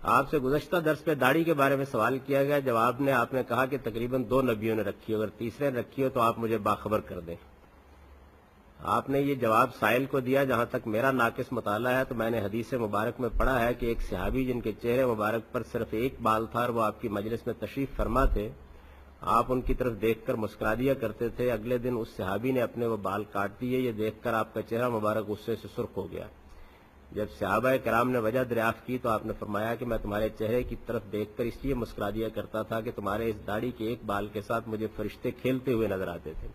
آپ سے گزشتہ درس پہ داڑھی کے بارے میں سوال کیا گیا، جواب نے آپ نے کہا کہ تقریباً 2 نبیوں نے رکھی، اگر تیسرے نے رکھی ہو تو آپ مجھے باخبر کر دیں۔ آپ نے یہ جواب سائل کو دیا۔ جہاں تک میرا ناقص مطالعہ ہے تو میں نے حدیث مبارک میں پڑھا ہے کہ ایک صحابی جن کے چہرے مبارک پر صرف ایک بال تھا اور وہ آپ کی مجلس میں تشریف فرما تھے، آپ ان کی طرف دیکھ کر مسکرا دیا کرتے تھے۔ اگلے دن اس صحابی نے اپنے وہ بال کاٹ دیے، یہ دیکھ کر آپ کا چہرہ مبارک غصے سے سرخ ہو گیا۔ جب صحابہ کرام نے وجہ دریافت کی تو آپ نے فرمایا کہ میں تمہارے چہرے کی طرف دیکھ کر اس لیے مسکرا دیا کرتا تھا کہ تمہارے اس داڑھی کے ایک بال کے ساتھ مجھے فرشتے کھیلتے ہوئے نظر آتے تھے۔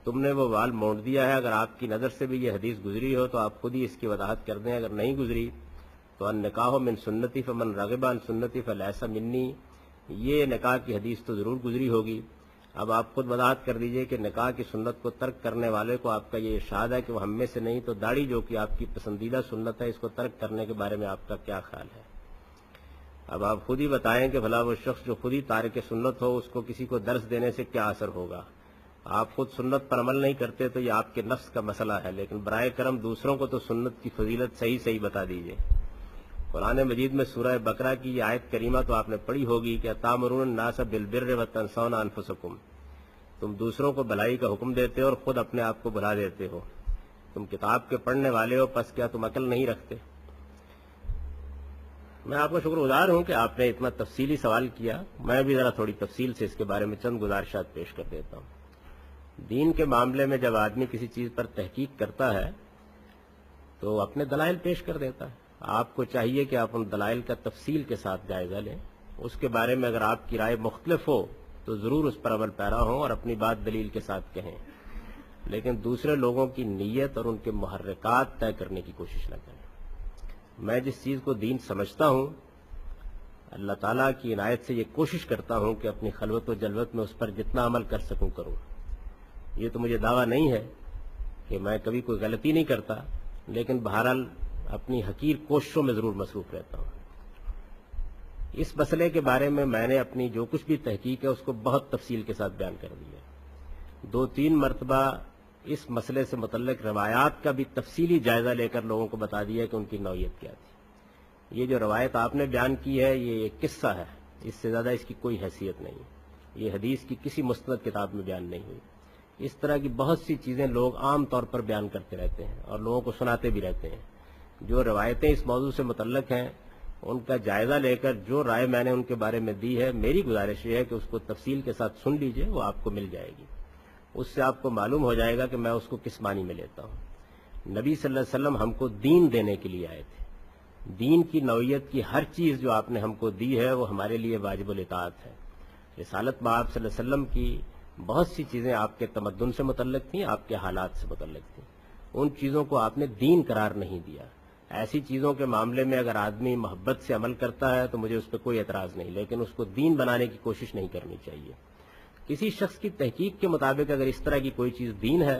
تم نے وہ بال مونڈ دیا ہے۔ اگر آپ کی نظر سے بھی یہ حدیث گزری ہو تو آپ خود ہی اس کی وضاحت کر دیں، اگر نہیں گزری تو النکاح من سنتی فمن رغب عن سنتی فلیس منی، یہ نکاح کی حدیث تو ضرور گزری ہوگی۔ اب آپ خود وضاحت کر دیجئے کہ نکاح کی سنت کو ترک کرنے والے کو آپ کا یہ ارشاد ہے کہ وہ ہم میں سے نہیں، تو داڑھی جو کہ آپ کی پسندیدہ سنت ہے، اس کو ترک کرنے کے بارے میں آپ کا کیا خیال ہے؟ اب آپ خود ہی بتائیں کہ بھلا وہ شخص جو خود ہی تارک سنت ہو، اس کو کسی کو درس دینے سے کیا اثر ہوگا؟ آپ خود سنت پر عمل نہیں کرتے تو یہ آپ کے نفس کا مسئلہ ہے، لیکن برائے کرم دوسروں کو تو سنت کی فضیلت صحیح بتا دیجئے۔ قرآن مجید میں سورہ بقرہ کی یہ آیت کریمہ تو آپ نے پڑھی ہوگی کہ اتامرون الناس بالبر وتنسون انفسکم، تم دوسروں کو بھلائی کا حکم دیتے ہو اور خود اپنے آپ کو بھلا دیتے ہو۔ تم کتاب کے پڑھنے والے ہو، پس کیا تم عقل نہیں رکھتے؟ میں آپ کا شکر گزار ہوں کہ آپ نے اتنا تفصیلی سوال کیا۔ میں بھی ذرا تھوڑی تفصیل سے اس کے بارے میں چند گزارشات پیش کر دیتا ہوں۔ دین کے معاملے میں جب آدمی کسی چیز پر تحقیق کرتا ہے تو اپنے دلائل پیش کر دیتا ہے۔ آپ کو چاہیے کہ آپ ان دلائل کا تفصیل کے ساتھ جائزہ لیں، اس کے بارے میں اگر آپ کی رائے مختلف ہو تو ضرور اس پر عمل پیرا ہوں اور اپنی بات دلیل کے ساتھ کہیں، لیکن دوسرے لوگوں کی نیت اور ان کے محرکات طے کرنے کی کوشش نہ کریں۔ میں جس چیز کو دین سمجھتا ہوں، اللہ تعالیٰ کی عنایت سے یہ کوشش کرتا ہوں کہ اپنی خلوت و جلوت میں اس پر جتنا عمل کر سکوں کروں۔ یہ تو مجھے دعویٰ نہیں ہے کہ میں کبھی کوئی غلطی نہیں کرتا، لیکن بہرحال اپنی حقیر کوششوں میں ضرور مصروف رہتا ہوں۔ اس مسئلے کے بارے میں نے اپنی جو کچھ بھی تحقیق ہے اس کو بہت تفصیل کے ساتھ بیان کر دیا۔ 2-3 مرتبہ اس مسئلے سے متعلق روایات کا بھی تفصیلی جائزہ لے کر لوگوں کو بتا دیا کہ ان کی نوعیت کیا تھی۔ یہ جو روایت آپ نے بیان کی ہے یہ ایک قصہ ہے، اس سے زیادہ اس کی کوئی حیثیت نہیں۔ یہ حدیث کی کسی مستند کتاب میں بیان نہیں ہوئی۔ اس طرح کی بہت سی چیزیں لوگ عام طور پر بیان کرتے رہتے ہیں اور لوگوں کو سناتے بھی رہتے ہیں۔ جو روایتیں اس موضوع سے متعلق ہیں ان کا جائزہ لے کر جو رائے میں نے ان کے بارے میں دی ہے، میری گزارش یہ ہے کہ اس کو تفصیل کے ساتھ سن لیجئے، وہ آپ کو مل جائے گی۔ اس سے آپ کو معلوم ہو جائے گا کہ میں اس کو کس معنی میں لیتا ہوں۔ نبی صلی اللہ علیہ وسلم ہم کو دین دینے کے لیے آئے تھے۔ دین کی نوعیت کی ہر چیز جو آپ نے ہم کو دی ہے وہ ہمارے لیے واجب الاطاعت ہے۔ رسالت میں آپ صلی اللہ علیہ وسلم کی بہت سی چیزیں آپ کے تمدن سے متعلق تھیں، آپ کے حالات سے متعلق تھیں، ان چیزوں کو آپ نے دین قرار نہیں دیا۔ ایسی چیزوں کے معاملے میں اگر آدمی محبت سے عمل کرتا ہے تو مجھے اس پہ کوئی اعتراض نہیں، لیکن اس کو دین بنانے کی کوشش نہیں کرنی چاہیے۔ کسی شخص کی تحقیق کے مطابق اگر اس طرح کی کوئی چیز دین ہے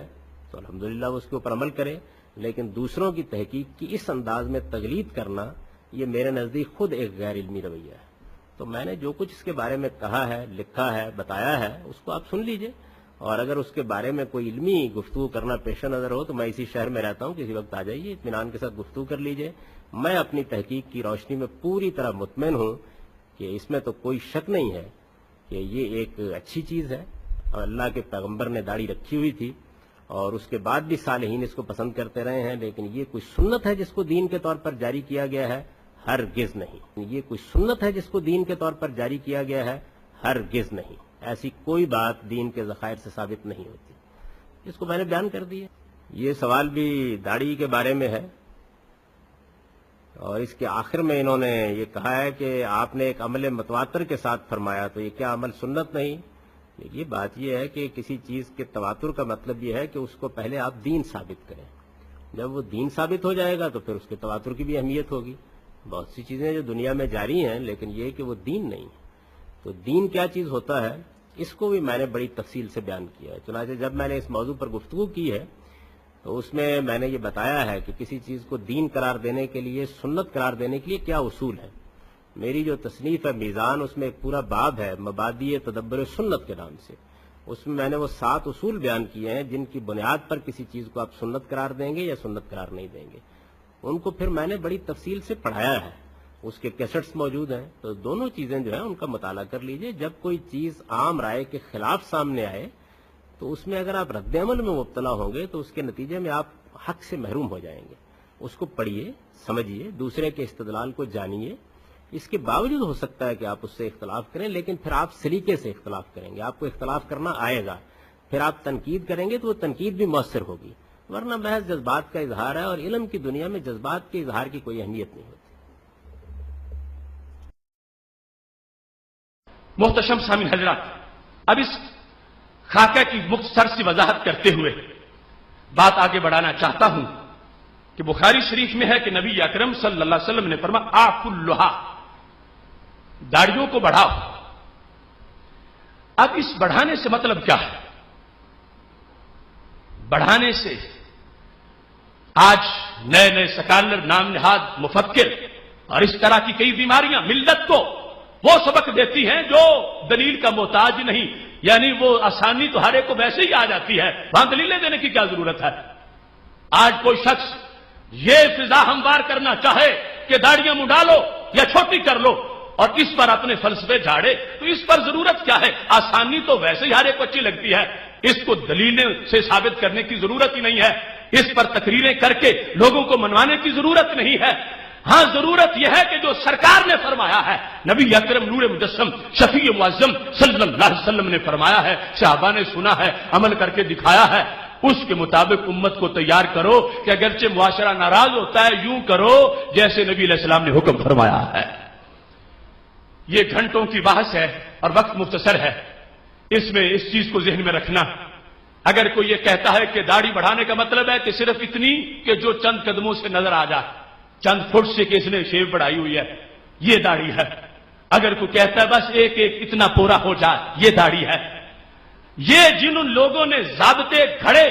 تو الحمدللہ وہ اس کے اوپر عمل کرے، لیکن دوسروں کی تحقیق کی اس انداز میں تقلید کرنا یہ میرے نزدیک خود ایک غیر علمی رویہ ہے۔ تو میں نے جو کچھ اس کے بارے میں کہا ہے، لکھا ہے، بتایا ہے، اس کو آپ سن لیجئے، اور اگر اس کے بارے میں کوئی علمی گفتگو کرنا پیش نظر ہو تو میں اسی شہر میں رہتا ہوں، کسی وقت آ جائیے، اطمینان کے ساتھ گفتگو کر لیجئے۔ میں اپنی تحقیق کی روشنی میں پوری طرح مطمئن ہوں کہ اس میں تو کوئی شک نہیں ہے کہ یہ ایک اچھی چیز ہے، اور اللہ کے پیغمبر نے داڑھی رکھی ہوئی تھی اور اس کے بعد بھی صالحین اس کو پسند کرتے رہے ہیں، لیکن یہ کوئی سنت ہے جس کو دین کے طور پر جاری کیا گیا ہے؟ ہرگز نہیں۔ یہ کوئی سنت ہے جس کو دین کے طور پر جاری کیا گیا ہے؟ ہرگز نہیں۔ ایسی کوئی بات دین کے ذخائر سے ثابت نہیں ہوتی، اس کو میں نے بیان کر دیا۔ یہ سوال بھی داڑھی کے بارے میں ہے، اور اس کے آخر میں انہوں نے یہ کہا ہے کہ آپ نے ایک عمل متواتر کے ساتھ فرمایا، تو یہ کیا عمل سنت نہیں؟ یہ بات یہ ہے کہ کسی چیز کے تواتر کا مطلب یہ ہے کہ اس کو پہلے آپ دین ثابت کریں، جب وہ دین ثابت ہو جائے گا تو پھر اس کے تواتر کی بھی اہمیت ہوگی۔ بہت سی چیزیں جو دنیا میں جاری ہیں لیکن یہ کہ وہ دین نہیں ہے، تو دین کیا چیز ہوتا ہے اس کو بھی میں نے بڑی تفصیل سے بیان کیا ہے۔ چنانچہ جب میں نے اس موضوع پر گفتگو کی ہے تو اس میں نے یہ بتایا ہے کہ کسی چیز کو دین قرار دینے کے لیے، سنت قرار دینے کے لیے کیا اصول ہے۔ میری جو تصنیف ہے میزان، اس میں ایک پورا باب ہے مبادئ تدبر سنت کے نام سے، اس میں نے وہ 7 اصول بیان کیے ہیں جن کی بنیاد پر کسی چیز کو آپ سنت قرار دیں گے یا سنت قرار نہیں دیں گے۔ ان کو پھر میں نے بڑی تفصیل سے پڑھایا ہے، اس کے کیسٹس موجود ہیں، تو دونوں چیزیں جو ہیں ان کا مطالعہ کر لیجئے. جب کوئی چیز عام رائے کے خلاف سامنے آئے تو اس میں اگر آپ رد عمل میں مبتلا ہوں گے تو اس کے نتیجے میں آپ حق سے محروم ہو جائیں گے. اس کو پڑھیے، سمجھیے، دوسرے کے استدلال کو جانیے. اس کے باوجود ہو سکتا ہے کہ آپ اس سے اختلاف کریں، لیکن پھر آپ سلیقے سے اختلاف کریں گے. آپ کو اختلاف کرنا آئے گا، پھر آپ تنقید کریں گے تو وہ تنقید بھی مؤثر ہوگی، ورنہ محض جذبات کا اظہار ہے، اور علم کی دنیا میں جذبات کے اظہار کی کوئی اہمیت نہیں ہوتی. محتشم سامعین حضرات، اب اس خاکہ کی مختصر سی وضاحت کرتے ہوئے بات آگے بڑھانا چاہتا ہوں کہ بخاری شریف میں ہے کہ نبی اکرم صلی اللہ علیہ وسلم نے فرمایا آفوا اللحیٰ، داڑھیوں کو بڑھاؤ. اب اس بڑھانے سے مطلب کیا ہے؟ بڑھانے سے آج نئے نئے سکالر، نام نہاد مفکر اور اس طرح کی کئی بیماریاں ملت کو وہ سبق دیتی ہیں جو دلیل کا محتاج نہیں، یعنی وہ آسانی تو ہر ایک کو ویسے ہی آ جاتی ہے، وہاں دلیلیں دینے کی کیا ضرورت ہے؟ آج کوئی شخص یہ فضا ہموار کرنا چاہے کہ داڑھیاں منڈا لو یا چھوٹی کر لو اور اس پر اپنے فلسفے جھاڑے، تو اس پر ضرورت کیا ہے؟ آسانی تو ویسے ہی ہر ایک کو اچھی لگتی ہے، اس کو دلیلیں سے ثابت کرنے کی ضرورت ہی نہیں ہے، اس پر تقریریں کر کے لوگوں کو منوانے کی ضرورت نہیں ہے. ہاں ضرورت یہ ہے کہ جو سرکار نے فرمایا ہے، نبی اکرم نور مجسم شفیع معظم صلی اللہ علیہ وسلم نے فرمایا ہے، صحابہ نے سنا ہے، عمل کر کے دکھایا ہے، اس کے مطابق امت کو تیار کرو کہ اگرچہ معاشرہ ناراض ہوتا ہے یوں کرو جیسے نبی علیہ السلام نے حکم فرمایا ہے. یہ گھنٹوں کی بحث ہے اور وقت مختصر ہے، اس میں اس چیز کو ذہن میں رکھنا. اگر کوئی یہ کہتا ہے کہ داڑھی بڑھانے کا مطلب ہے کہ صرف اتنی کہ جو چند قدموں سے نظر آ جائے، چند فٹ سے کہ اس نے شیو بڑھائی ہوئی ہے، یہ داڑھی ہے. اگر کوئی کہتا ہے بس ایک ایک اتنا پورا ہو جائے، یہ داڑھی ہے. یہ جن لوگوں نے ضابطے گھڑے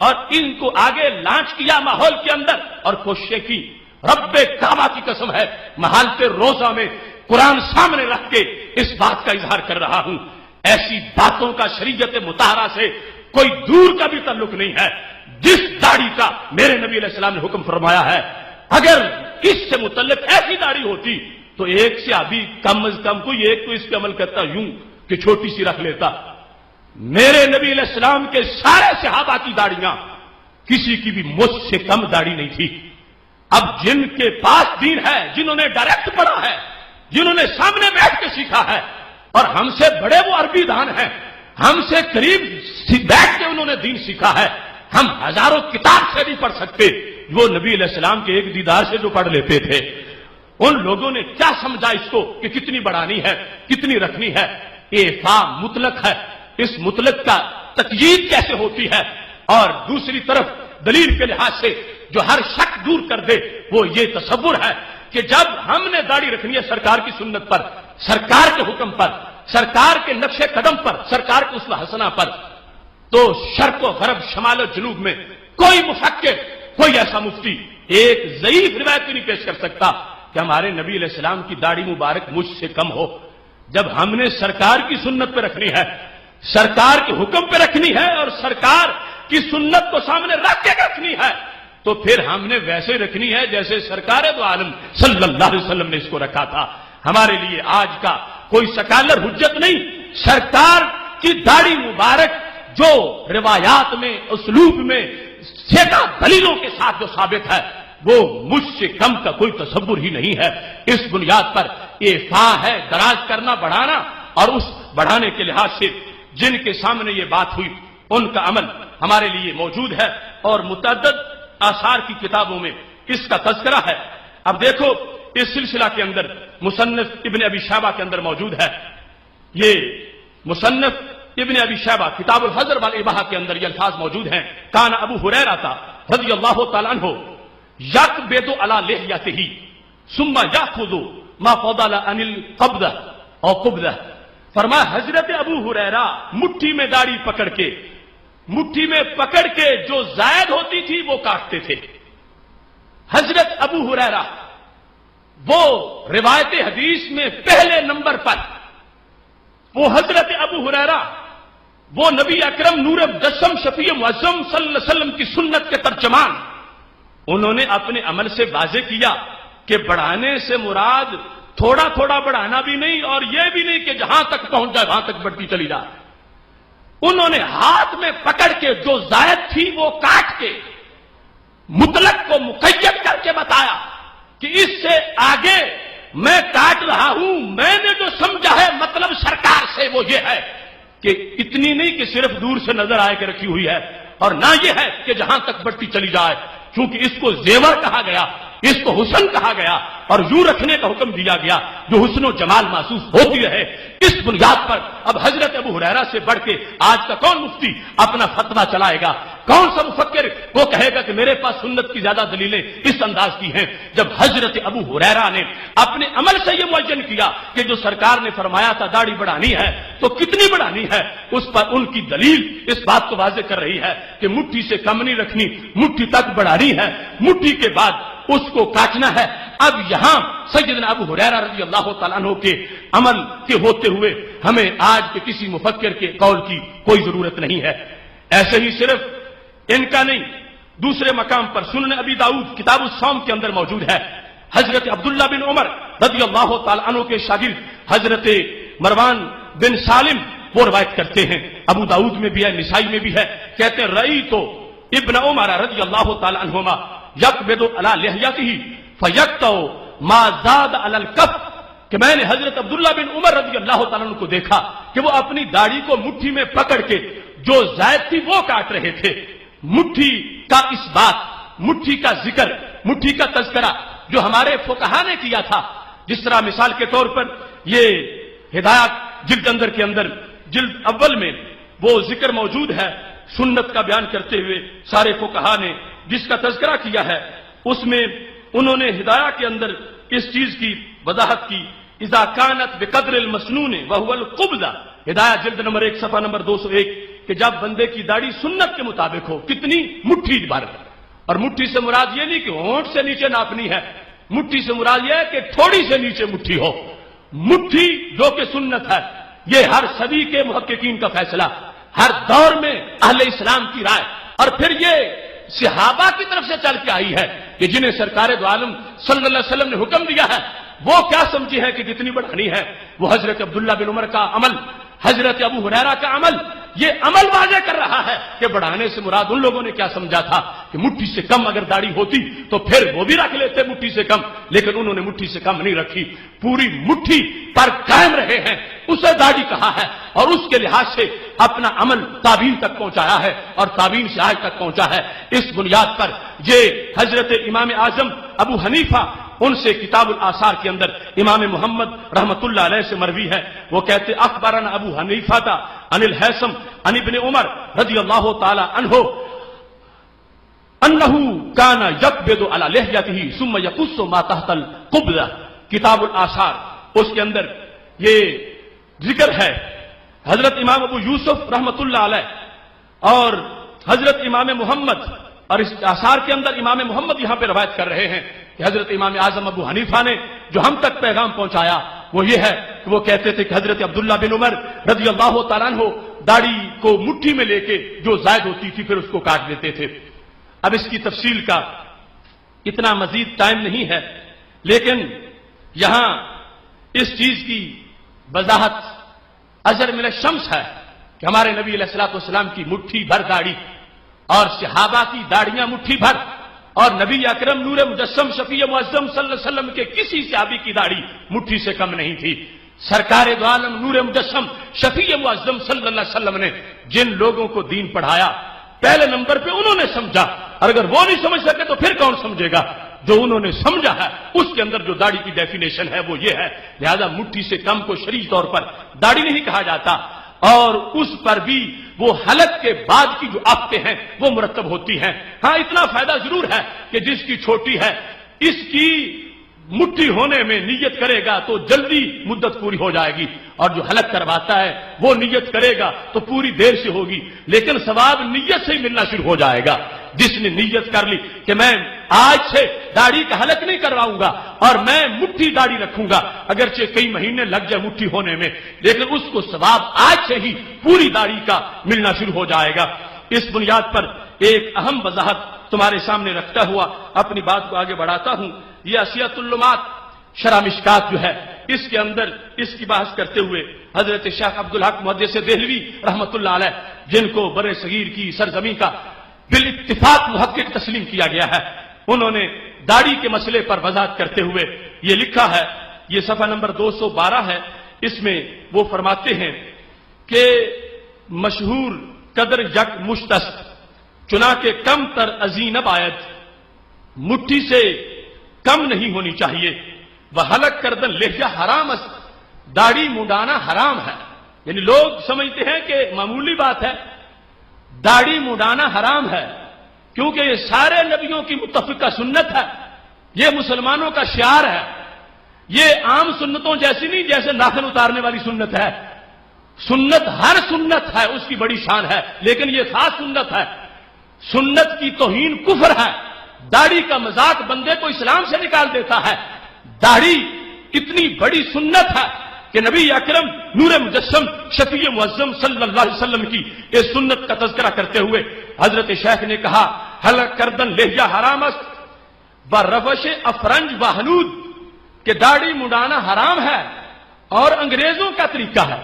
اور ان کو آگے لانچ کیا ماحول کے اندر اور کوششیں کی، رب کعبہ کی قسم ہے، محالت روزہ میں قرآن سامنے رکھ کے اس بات کا اظہار کر رہا ہوں، ایسی باتوں کا شریعت مطہرہ سے کوئی دور کا بھی تعلق نہیں ہے. جس داڑھی کا میرے نبی علیہ السلام نے حکم فرمایا ہے، اگر اس سے متعلق ایسی داڑھی ہوتی تو ایک سے ابھی کم از کم کوئی ایک تو اس پہ عمل کرتا یوں کہ چھوٹی سی رکھ لیتا. میرے نبی علیہ السلام کے سارے صحابہ کی داڑیاں کسی کی بھی مجھ سے کم داڑھی نہیں تھی. اب جن کے پاس دین ہے، جنہوں نے ڈائریکٹ پڑھا ہے، جنہوں نے سامنے بیٹھ کے سیکھا ہے، اور ہم سے بڑے وہ عربی دان ہیں، ہم سے قریب بیٹھ کے انہوں نے دین سیکھا ہے، ہم ہزاروں کتاب سے نہیں پڑھ سکتے وہ نبی علیہ السلام کے ایک دیدار سے جو پڑھ لیتے تھے. ان لوگوں نے کیا سمجھا اس کو کہ کتنی بڑھانی ہے، کتنی رکھنی ہے؟ ایفا مطلق ہے، اس مطلق کا تقیید کیسے ہوتی ہے؟ اور دوسری طرف دلیل کے لحاظ سے جو ہر شک دور کر دے وہ یہ تصور ہے کہ جب ہم نے داڑھی رکھنی ہے سرکار کی سنت پر، سرکار کے حکم پر، سرکار کے نقش قدم پر، سرکار کے اسوہ حسنہ پر، تو شرق و غرب شمال و جنوب میں کوئی مفکر، کوئی ایسا مفتی ایک ضعیف روایت نہیں پیش کر سکتا کہ ہمارے نبی علیہ السلام کی داڑھی مبارک مجھ سے کم ہو. جب ہم نے سرکار کی سنت پہ رکھنی ہے، سرکار کے حکم پہ رکھنی ہے اور سرکار کی سنت کو سامنے رکھ کے رکھنی ہے، تو پھر ہم نے ویسے رکھنی ہے جیسے سرکار دو عالم صلی اللہ علیہ وسلم نے اس کو رکھا تھا. ہمارے لیے آج کا کوئی سکالر حجت نہیں. سرکار کی داڑھی مبارک جو روایات میں، اسلوب میں، سیدھا دلیلوں کے ساتھ جو ثابت ہے، وہ مجھ سے کم کا کوئی تصور ہی نہیں ہے. اس بنیاد پر ایفا ہے، دراز کرنا، بڑھانا، اور اس بڑھانے کے لحاظ سے جن کے سامنے یہ بات ہوئی ان کا عمل ہمارے لیے موجود ہے اور متعدد آثار کی کتابوں میں اس کا تذکرہ ہے. اب دیکھو اس سلسلہ کے اندر مصنف ابن ابی شیبہ کے اندر موجود ہے. یہ مصنف ابن ابی شیبہ کتاب الحضر والاباحہ کے اندر یہ الفاظ موجود ہیں. کان ابو ہریرہ رضی اللہ تعالیٰ عنہ یقبض علی لحیتہ ثم یاخذ ما فضل عن القبضہ او قبضہ. فرمایا حضرت ابو ہریرہ مٹھی میں داڑھی پکڑ کے جو زائد ہوتی تھی وہ کاٹتے تھے. حضرت ابو ہریرہ وہ روایت حدیث میں پہلے نمبر پر، وہ حضرت ابو ہریرہ وہ نبی اکرم نور مجسم شفیع معظم صلی اللہ علیہ وسلم کی سنت کے ترجمان، انہوں نے اپنے عمل سے واضح کیا کہ بڑھانے سے مراد تھوڑا تھوڑا بڑھانا بھی نہیں اور یہ بھی نہیں کہ جہاں تک پہنچ جائے وہاں تک بڑھتی چلی جائے. انہوں نے ہاتھ میں پکڑ کے جو زائد تھی وہ کاٹ کے مطلق کو مقید کر کے بتایا کہ اس سے آگے میں کاٹ رہا ہوں. میں نے جو سمجھا ہے مطلب سرکار سے وہ یہ ہے کہ اتنی نہیں کہ صرف دور سے نظر آئے کے رکھی ہوئی ہے، اور نہ یہ ہے کہ جہاں تک بڑھتی چلی جائے، کیونکہ اس کو زیور کہا گیا، اس کو حسن کہا گیا اور یوں رکھنے کا حکم دیا گیا جو حسن و جمال محسوس ہوتی رہے. اس بنیاد پر اب حضرت ابو ہریرہ سے بڑھ کے آج کا کون مفتی اپنا فتویٰ چلائے گا؟ کون سا مفکر وہ کہے گا کہ میرے پاس سنت کی زیادہ دلیلیں اس انداز کی ہیں؟ جب حضرت ابو ہریرہ نے اپنے عمل سے یہ معین کیا کہ جو سرکار نے فرمایا تھا داڑھی بڑھانی ہے تو کتنی بڑھانی ہے، اس پر ان کی دلیل اس بات کو واضح کر رہی ہے کہ مٹھی سے کم نہیں رکھنی، مٹھی تک بڑھانی ہے، مٹھی کے بعد اس کو کاٹنا ہے. اب یہاں سیدنا ابو ہریرہ رضی اللہ تعالیٰ عنہ کے عمل کے ہوتے ہوئے ہمیں آج کے کسی مفکر کے قول کی کوئی ضرورت نہیں ہے. ایسے ہی صرف ان کا نہیں، دوسرے مقام پر سنن ابی داؤد کتاب الصوم کے اندر موجود ہے. حضرت عبداللہ بن عمر رضی اللہ تعالیٰ عنہ کے شاگرد حضرت مروان بن سالم وہ روایت کرتے ہیں، ابو داؤد میں بھی ہے، نسائی میں بھی ہے، کہتے ہیں رئی تو ابن عمر رضی اللہ تعالیٰ عنہما یقبض علی لحیتہ فیقطع ما زاد علی الکف، کہ میں نے حضرت عبداللہ بن عمر رضی اللہ تعالیٰ عنہ کو دیکھا کہ وہ اپنی داڑھی کو مٹھی میں پکڑ کے جو زائد تھی وہ کاٹ رہے تھے. مٹھی کا اس بات، مٹھی کا ذکر، مٹھی کا تذکرہ جو ہمارے فقہا نے کیا تھا، جس طرح مثال کے طور پر یہ ہدایات جلد اندر کے اندر جلد اول میں وہ ذکر موجود ہے سنت کا بیان کرتے ہوئے سارے فقہا نے جس کا تذکرہ کیا ہے، اس میں انہوں نے ہدایہ کے اندر اس چیز کی وضاحت کی، اذا کانت بقدر المسنون وهو القبضہ، ہدایہ جلد نمبر 1 صفحہ نمبر 201، کہ جب بندے کی داڑھی سنت کے مطابق ہو، کتنی مٹھی بھر، اور مٹھی سے مراد یہ نہیں کہ ہونٹ سے نیچے ناپنی ہے، مٹھی سے مراد یہ ہے کہ تھوڑی سے نیچے مٹھی ہو، مٹھی جو کہ سنت ہے. یہ ہر صدی کے محققین کا فیصلہ، ہر دور میں اہل اسلام کی رائے، اور پھر یہ صحابہ کی طرف سے چل کے آئی ہے کہ جنہیں سرکار دو عالم صلی اللہ علیہ وسلم نے حکم دیا ہے وہ کیا سمجھی ہے کہ کتنی بڑھانی ہے. وہ حضرت عبداللہ بن عمر کا عمل، حضرت ابو ہریرہ کا عمل، یہ عمل واضح کر رہا ہے کہ بڑھانے سے مراد ان لوگوں نے کیا سمجھا تھا کہ مٹھی سے کم اگر داڑھی ہوتی تو پھر وہ بھی رکھ لیتے مٹھی سے کم، لیکن انہوں نے مٹھی سے کم نہیں رکھی، پوری مٹھی پر قائم رہے ہیں، اسے داڑھی کہا ہے اور اس کے لحاظ سے اپنا عمل تابعین تک پہنچایا ہے اور تابعین سے آج تک پہنچا ہے. اس بنیاد پر یہ حضرت امام اعظم ابو حنیفہ، ان سے کتاب الآثار کے اندر امام محمد رحمت اللہ علیہ سے مروی ہے، وہ کہتے اخبرنا ابو حنیفہ عن الحیثم عن ابن عمر رضی اللہ تعالی عنہ انہ کان یقبض علی لحیتہ ثم یقص ما تحت القبضہ. کتاب الآثار اس کے اندر یہ ذکر ہے. حضرت امام ابو یوسف رحمت اللہ علیہ اور حضرت امام محمد، اور اس آثار کے اندر امام محمد یہاں پہ روایت کر رہے ہیں کہ حضرت امام اعظم ابو حنیفہ نے جو ہم تک پیغام پہنچایا وہ یہ ہے کہ وہ کہتے تھے کہ حضرت عبداللہ بن عمر رضی اللہ تعالیٰ عنہ داڑھی کو مٹھی میں لے کے جو زائد ہوتی تھی پھر اس کو کاٹ دیتے تھے. اب اس کی تفصیل کا اتنا مزید ٹائم نہیں ہے، لیکن یہاں اس چیز کی وضاحت اثر من الشمس ہے کہ ہمارے نبی علیہ الصلوۃ والسلام کی مٹھی بھر داڑھی اور صحابہ کی داڑیاں مٹھی بھر، اور نبی اکرم نور مجسم شفیع معظم صلی اللہ علیہ وسلم کے کسی صحابی کی داڑھی مٹھی سے کم نہیں تھی. سرکار دو عالم نور مجسم شفیع معظم صلی اللہ علیہ وسلم نے جن لوگوں کو دین پڑھایا پہلے نمبر پہ انہوں نے سمجھا، اور اگر وہ نہیں سمجھ سکے تو پھر کون سمجھے گا؟ جو انہوں نے سمجھا ہے اس کے اندر جو داڑھی کی ڈیفینیشن ہے وہ یہ ہے. لہذا مٹھی سے کم کو شرعی طور پر داڑھی نہیں کہا جاتا، اور اس پر بھی وہ حلق کے بعد کی جو آفتیں ہیں وہ مرتب ہوتی ہیں. ہاں اتنا فائدہ ضرور ہے کہ جس کی چھوٹی ہے اس کی مٹھی ہونے میں نیت کرے گا تو جلدی مدت پوری ہو جائے گی، اور جو حلق کرواتا ہے وہ نیت کرے گا تو پوری دیر سے ہوگی، لیکن ثواب نیت سے ہی ملنا شروع ہو جائے گا. جس نے نیت کر لی کہ میں آج سے داڑھی کا حلق نہیں کرواؤں گا اور میں مٹھی داڑھی رکھوں گا، اگرچہ کئی مہینے لگ جائے مٹھی ہونے میں، لیکن اس کو ثواب آج سے ہی پوری داڑھی کا ملنا شروع ہو جائے گا. اس بنیاد پر ایک اہم وضاحت تمہارے سامنے رکھتا ہوا اپنی بات کو آگے بڑھاتا ہوں. یہ عصیۃ اللمات شرح مشکات جو ہے اس کے اندر اس کی بحث کرتے ہوئے حضرت شیخ عبدالحق محدث دہلوی رحمۃ اللہ علیہ، جن کو بر صغیر کی سرزمین کا بالاتفاق محقق تسلیم کیا گیا ہے، انہوں نے داڑھی کے مسئلے پر وضاحت کرتے ہوئے یہ لکھا ہے، یہ صفحہ نمبر 212 ہے، اس میں وہ فرماتے ہیں کہ مشہور قدر یک مشتست چنانکہ کم تر ازین باید، مٹھی سے کم نہیں ہونی چاہیے، وہ حلق کردن لہجہ حرام است، داڑھی منڈانا حرام ہے۔ یعنی لوگ سمجھتے ہیں کہ معمولی بات ہے، داڑھی منڈانا حرام ہے کیونکہ یہ سارے نبیوں کی متفقہ سنت ہے، یہ مسلمانوں کا شعار ہے، یہ عام سنتوں جیسی نہیں جیسے ناخن اتارنے والی سنت ہے، سنت ہر سنت ہے، اس کی بڑی شان ہے، لیکن یہ خاص سنت ہے، سنت کی توہین کفر ہے، داڑھی کا مذاق بندے کو اسلام سے نکال دیتا ہے۔ داڑھی اتنی بڑی سنت ہے کہ نبی اکرم نور مجسم شفیع معظم صلی اللہ علیہ وسلم کی اس سنت کا تذکرہ کرتے ہوئے حضرت شیخ نے کہا حلق کردن لہجہ حرام است و روش افرنج و حنود، کہ داڑھی منڈانا حرام ہے اور انگریزوں کا طریقہ ہے،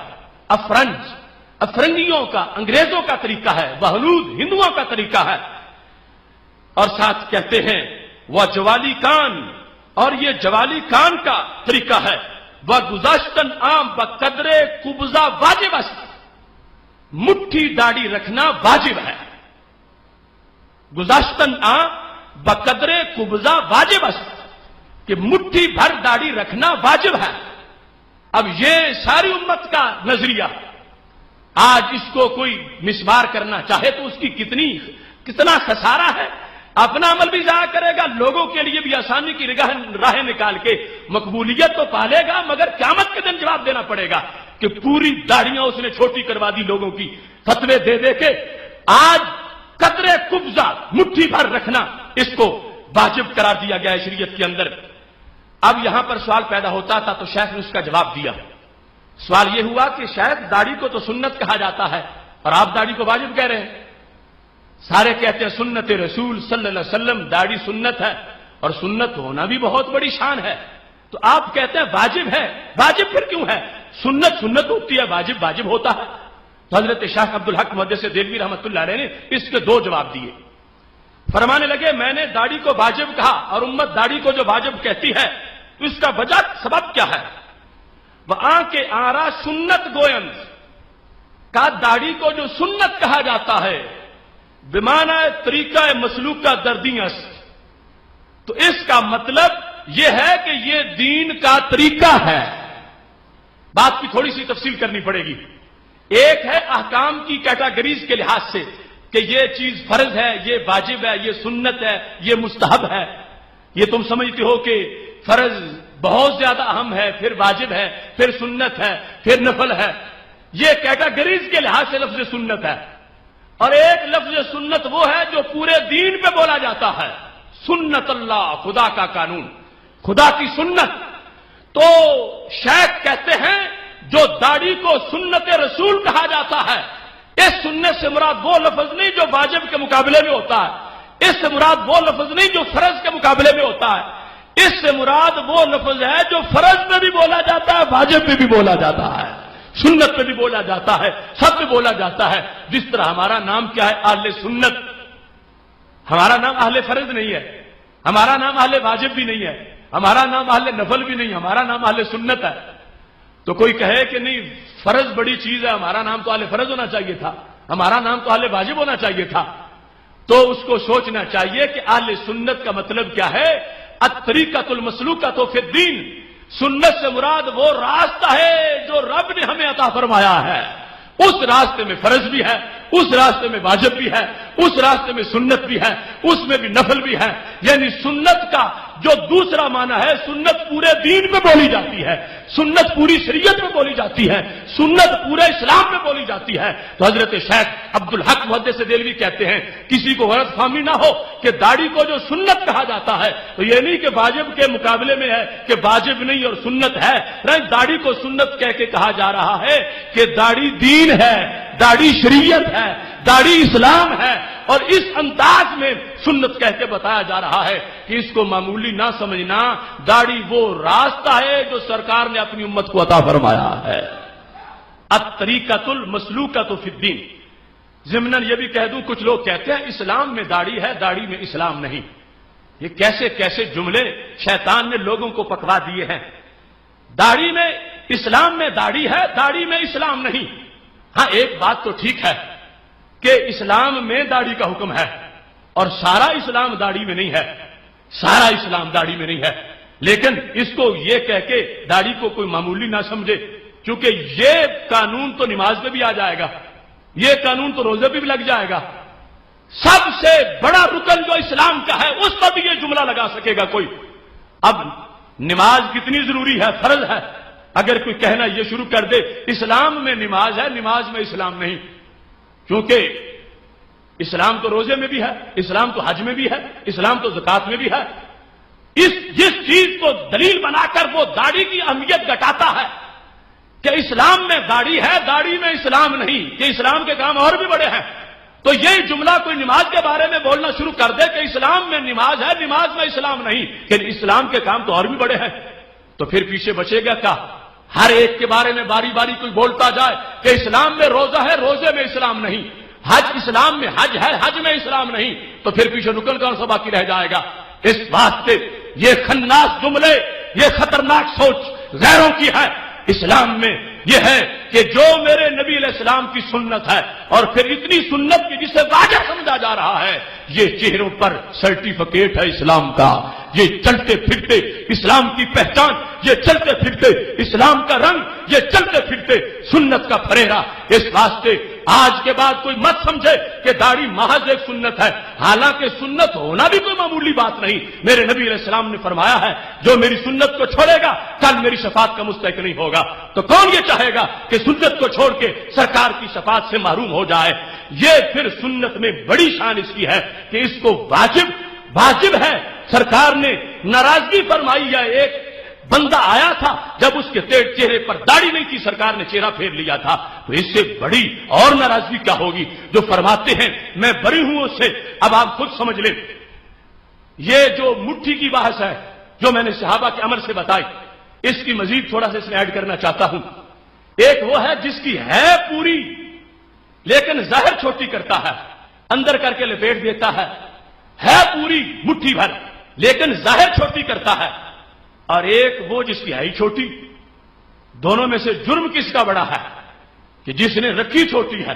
افرنگیوں کا انگریزوں کا طریقہ ہے، وہ حنود ہندوؤں کا طریقہ ہے، اور ساتھ کہتے ہیں وہ جوالی کان، اور یہ جوالی کان کا طریقہ ہے، وہ گزاشتن عام بقدر قبضہ واجب است، مٹھی داڑھی رکھنا واجب ہے، گزاشتن عام بقدر قبضہ واجب است، کہ مٹھی بھر داڑھی رکھنا واجب ہے۔ اب یہ ساری امت کا نظریہ، آج اس کو کوئی مسمار کرنا چاہے تو اس کی کتنا خسارہ ہے، اپنا عمل بھی ضائع کرے گا، لوگوں کے لیے بھی آسانی کی راہیں نکال کے مقبولیت تو پالے گا، مگر قیامت کے دن جواب دینا پڑے گا کہ پوری داڑھیاں اس نے چھوٹی کروا دی لوگوں کی، فتوے دے دے کے آج قدر قبضہ مٹھی بھر رکھنا اس کو واجب قرار دیا گیا ہے شریعت کے اندر۔ اب یہاں پر سوال پیدا ہوتا تھا تو شیخ نے اس کا جواب دیا۔ سوال یہ ہوا کہ شاید داڑھی کو تو سنت کہا جاتا ہے اور آپ داڑھی کو واجب کہہ رہے ہیں، سارے کہتے ہیں سنت رسول صلی اللہ علیہ وسلم، داڑھی سنت ہے اور سنت ہونا بھی بہت بڑی شان ہے، تو آپ کہتے ہیں واجب ہے، واجب پھر کیوں ہے؟ سنت سنت ہوتی ہے، واجب واجب ہوتا ہے۔ تو حضرت شیخ عبدالحق محدث دہلوی رحمۃ اللہ علیہ نے اس کے دو جواب دیے، فرمانے لگے میں نے داڑھی کو واجب کہا اور امت داڑھی کو جو واجب کہتی ہے تو اس کا وجہ سبب کیا ہے؟ وہ کے آرا سنت گوئند کا، داڑھی کو جو سنت کہا جاتا ہے بمعنی طریقہ مسلوکہ دردی است، تو اس کا مطلب یہ ہے کہ یہ دین کا طریقہ ہے۔ بات کی تھوڑی سی تفصیل کرنی پڑے گی۔ ایک ہے احکام کی کیٹاگریز کے لحاظ سے کہ یہ چیز فرض ہے، یہ واجب ہے، یہ سنت ہے، یہ مستحب ہے، یہ تم سمجھتے ہو کہ فرض بہت زیادہ اہم ہے، پھر واجب ہے، پھر سنت ہے، پھر نفل ہے، یہ کیٹاگریز کے لحاظ سے لفظ سنت ہے۔ اور ایک لفظ سنت وہ ہے جو پورے دین پہ بولا جاتا ہے، سنت اللہ، خدا کا قانون، خدا کی سنت۔ تو شیخ کہتے ہیں جو داڑھی کو سنت رسول کہا جاتا ہے، اس سنت سے مراد وہ لفظ نہیں جو واجب کے مقابلے میں ہوتا ہے، اس سے مراد وہ لفظ نہیں جو فرض کے مقابلے میں ہوتا ہے، اس سے مراد وہ لفظ ہے جو فرض میں بھی بولا جاتا ہے، واجب میں بھی بولا جاتا ہے، سنت میں بھی بولا جاتا ہے، سب میں بولا جاتا ہے۔ جس طرح ہمارا نام کیا ہے؟ اہل سنت، ہمارا نام اہل فرض نہیں ہے، ہمارا نام اہل واجب بھی نہیں ہے، ہمارا نام اہل نفل بھی نہیں، ہمارا نام اہل سنت ہے۔ تو کوئی کہے کہ نہیں فرض بڑی چیز ہے، ہمارا نام تو اہل فرض ہونا چاہیے تھا، ہمارا نام تو اہل واجب ہونا چاہیے تھا، تو اس کو سوچنا چاہیے کہ اہل سنت کا مطلب کیا ہے؟ الطریقۃ المسلوکۃ فی الدین، سنت سے مراد وہ راستہ ہے جو رب نے ہمیں عطا فرمایا ہے، اس راستے میں فرض بھی ہے، اس راستے میں واجب بھی ہے، اس راستے میں سنت بھی ہے، اس میں بھی نفل بھی ہے۔ یعنی سنت کا جو دوسرا معنی ہے، سنت پورے دین میں بولی جاتی ہے، سنت پوری شریعت میں بولی جاتی ہے، سنت پورے اسلام میں بولی جاتی ہے۔ تو حضرت شیخ عبدالحق محدث دہلوی کہتے ہیں کسی کو غلط فہمی نہ ہو کہ داڑھی کو جو سنت کہا جاتا ہے تو یہ نہیں کہ واجب کے مقابلے میں ہے کہ واجب نہیں اور سنت ہے، نہیں، داڑھی کو سنت کہہ کے کہا جا رہا ہے کہ داڑھی دین ہے، داڑھی شریعت ہے، داڑھی اسلام ہے، اور اس انداز میں سنت کہہ کے بتایا جا رہا ہے کہ اس کو معمولی نہ سمجھنا، داڑھی وہ راستہ ہے جو سرکار نے اپنی امت کو عطا فرمایا ہے۔ الطریقۃ المسلوکۃ فی الدین۔ ضمناً یہ بھی کہہ دوں، کچھ لوگ کہتے ہیں اسلام میں داڑھی ہے، داڑھی میں اسلام نہیں۔ یہ کیسے کیسے جملے شیطان نے لوگوں کو پکوا دیے ہیں۔ داڑھی میں اسلام میں داڑھی ہے، داڑھی میں اسلام نہیں۔ ہاں ایک بات تو ٹھیک ہے کہ اسلام میں داڑھی کا حکم ہے، اور سارا اسلام داڑھی میں نہیں ہے، سارا اسلام داڑھی میں نہیں ہے۔ لیکن اس کو یہ کہہ کے داڑھی کو کوئی معمولی نہ سمجھے، کیونکہ یہ قانون تو نماز میں بھی آ جائے گا، یہ قانون تو روزے پہ بھی لگ جائے گا۔ سب سے بڑا رکن جو اسلام کا ہے اس پر بھی یہ جملہ لگا سکے گا کوئی۔ اب نماز کتنی ضروری ہے، فرض ہے، اگر کوئی کہنا یہ شروع کر دے اسلام میں نماز ہے، نماز میں اسلام نہیں، کیونکہ اسلام تو روزے میں بھی ہے، اسلام تو حج میں بھی ہے، اسلام تو زکات میں بھی ہے۔ جس چیز کو دلیل بنا کر وہ داڑھی کی اہمیت گھٹاتا ہے کہ اسلام میں داڑھی ہے، داڑھی میں اسلام نہیں، کہ اسلام کے کام اور بھی بڑے ہیں، تو یہ جملہ کوئی نماز کے بارے میں بولنا شروع کر دے کہ اسلام میں نماز ہے، نماز میں اسلام نہیں، کہ اسلام کے کام تو اور بھی بڑے ہیں، تو پھر پیچھے بچے گا کیا؟ ہر ایک کے بارے میں باری باری کوئی بولتا جائے کہ اسلام میں روزہ ہے، روزے میں اسلام نہیں، حج اسلام میں حج ہے، حج میں اسلام نہیں، تو پھر پیچھے نکل کر سب باقی رہ جائے گا۔ اس بات سے یہ خناس جملے، یہ خطرناک سوچ غیروں کی ہے۔ اسلام میں یہ ہے کہ جو میرے نبی علیہ السلام کی سنت ہے، اور پھر اتنی سنت کی جسے واجب سمجھا جا رہا ہے، یہ چہروں پر سرٹیفکیٹ ہے اسلام کا، یہ چلتے پھرتے اسلام کی پہچان، یہ چلتے پھرتے اسلام کا رنگ، یہ چلتے پھرتے سنت کا پھریرا۔ اس واسطے آج کے بعد کوئی مت سمجھے کہ داڑھی محض ایک سنت ہے، حالانکہ سنت ہونا بھی کوئی معمولی بات نہیں۔ میرے نبی علیہ السلام نے فرمایا ہے جو میری سنت کو چھوڑے گا کل میری شفاعت کا مستحق نہیں ہوگا۔ تو کون یہ چاہے گا کہ سنت کو چھوڑ کے سرکار کی شفاعت سے محروم ہو جائے؟ یہ پھر سنت میں بڑی شان اس کی ہے کہ اس کو واجب ہے۔ سرکار نے ناراضگی فرمائی ہے، ایک بندہ آیا تھا جب اس کے چہرے پر داڑھی نہیں تھی، سرکار نے چہرہ پھیر لیا تھا، تو اس سے بڑی اور ناراضگی کیا ہوگی؟ جو فرماتے ہیں میں بری ہوں اس سے۔ اب آپ خود سمجھ لیں، یہ جو مٹھی کی بحث ہے جو میں نے صحابہ کے عمل سے بتائی، اس کی مزید تھوڑا سا اس میں ایڈ کرنا چاہتا ہوں۔ ایک وہ ہے جس کی ہے پوری لیکن ظاہر چھوٹی کرتا ہے، اندر کر کے لپیٹ دیتا ہے پوری مٹھی بھر لیکن ظاہر چھوٹی کرتا ہے، اور ایک وہ جس کی ہے ہی چھوٹی۔ دونوں میں سے جرم کس کا بڑا ہے؟ کہ جس نے رکھی چھوٹی ہے،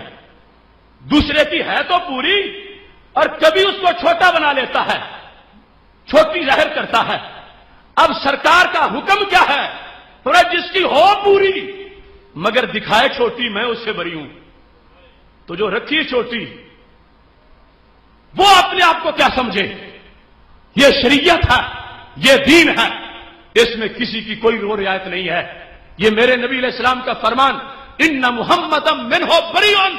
دوسرے کی ہے تو پوری اور کبھی اس کو چھوٹا بنا لیتا ہے، چھوٹی ظاہر کرتا ہے۔ اب سرکار کا حکم کیا ہے؟ تھوڑا جس کی ہو پوری مگر دکھائے چھوٹی، میں اس سے بری ہوں۔ تو جو رکھی چھوٹی وہ اپنے آپ کو کیا سمجھے؟ یہ شریعت ہے، یہ دین ہے، اس میں کسی کی کوئی رو رعایت نہیں ہے۔ یہ میرے نبی علیہ السلام کا فرمان، ان محمد منہ بریئن،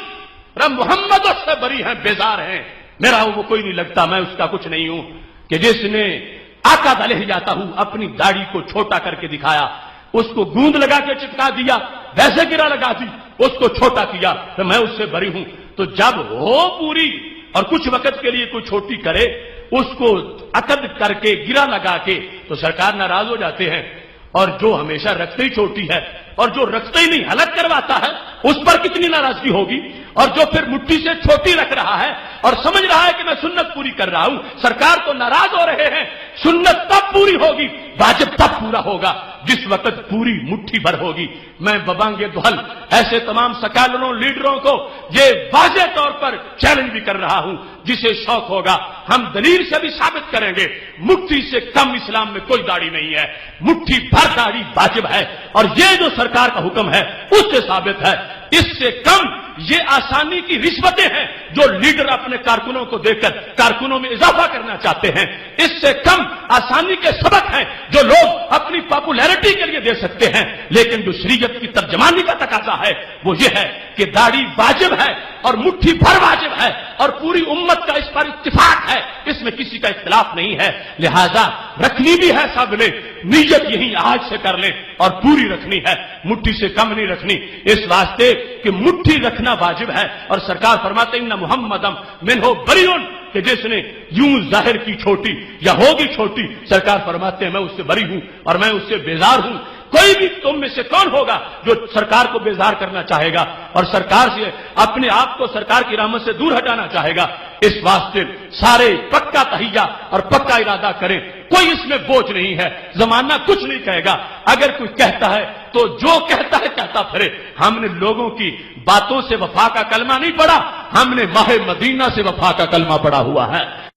محمد اس سے بری ہیں، بیزار ہیں، میرا وہ کوئی نہیں لگتا، میں اس کا کچھ نہیں ہوں۔ کہ جس نے آقا علیہ جاتا ہوں اپنی داڑھی کو چھوٹا کر کے دکھایا، اس کو گوند لگا کے چپکا دیا، ویسے گرا لگا دی، اس کو چھوٹا کیا، تو میں اس سے بری ہوں۔ تو جب ہو پوری اور کچھ وقت کے لیے کوئی چھوٹی کرے، اس کو عقد کر کے گرا لگا کے، تو سرکار ناراض ہو جاتے ہیں۔ اور جو ہمیشہ رکھتے ہی چھوٹی ہے اور جو رکھتے ہی نہیں حلق کرواتا ہے، اس پر کتنی ناراضگی ہوگی؟ اور جو پھر مٹھی سے چھوٹی رکھ رہا ہے اور سمجھ رہا ہے کہ میں سنت پوری کر رہا ہوں، سرکار تو ناراض ہو رہے ہیں۔ سنت تب پوری ہوگی، واجب تب پورا ہوگا جس وقت پوری مٹھی بھر ہوگی۔ میں ببانگ دہل ایسے تمام سکالروں، لیڈروں کو یہ واضح طور پر چیلنج بھی کر رہا ہوں، جسے شوق ہوگا ہم دلیل سے بھی ثابت کریں گے مٹھی سے کم اسلام میں کوئی داڑھی نہیں ہے، مٹھی بھر داڑھی واجب ہے، اور یہ جو سرکار کا حکم ہے اس سے ثابت ہے۔ اس سے کم یہ آسانی کی رشوتیں ہیں جو لیڈر اپنے کارکنوں کو دے کر کارکنوں میں اضافہ کرنا چاہتے ہیں، اس سے کم آسانی کے سبق ہیں جو لوگ اپنی پاپولیرٹی کے لیے دے سکتے ہیں۔ لیکن جو شریعت کی ترجمانی کا تقاضا ہے وہ یہ ہے کہ داڑھی واجب ہے اور مٹھی بھر واجب ہے اور پوری امت کا اس پر اتفاق ہے، اس میں کسی کا اختلاف نہیں ہے، لہذا رکھنی بھی ہے سب نے، نیت یہی آج سے کر لیں اور پوری رکھنی ہے، مٹھی سے کم نہیں رکھنی، اس واسطے کہ مٹھی رکھنا واجب ہے۔ اور سرکار فرماتے ہیں ان محمدم منہ بریون، کہ جس نے یوں ظاہر کی چھوٹی یا ہوگی چھوٹی، سرکار فرماتے ہیں میں اس سے بری ہوں اور میں اس سے بیزار ہوں۔ کوئی بھی تم میں سے کون ہوگا جو سرکار کو بیزار کرنا چاہے گا اور سرکار سے اپنے آپ کو سرکار کی رحمت سے دور ہٹانا چاہے گا؟ اس واسطے سارے پکا تہیہ اور پکا ارادہ کریں، کوئی اس میں بوجھ نہیں ہے، زمانہ کچھ نہیں کہے گا، اگر کوئی کہتا ہے تو جو کہتا ہے کہتا پھرے۔ ہم نے لوگوں کی باتوں سے وفا کا کلمہ نہیں پڑھا، ہم نے ماہ مدینہ سے وفا کا کلمہ پڑھا ہوا ہے۔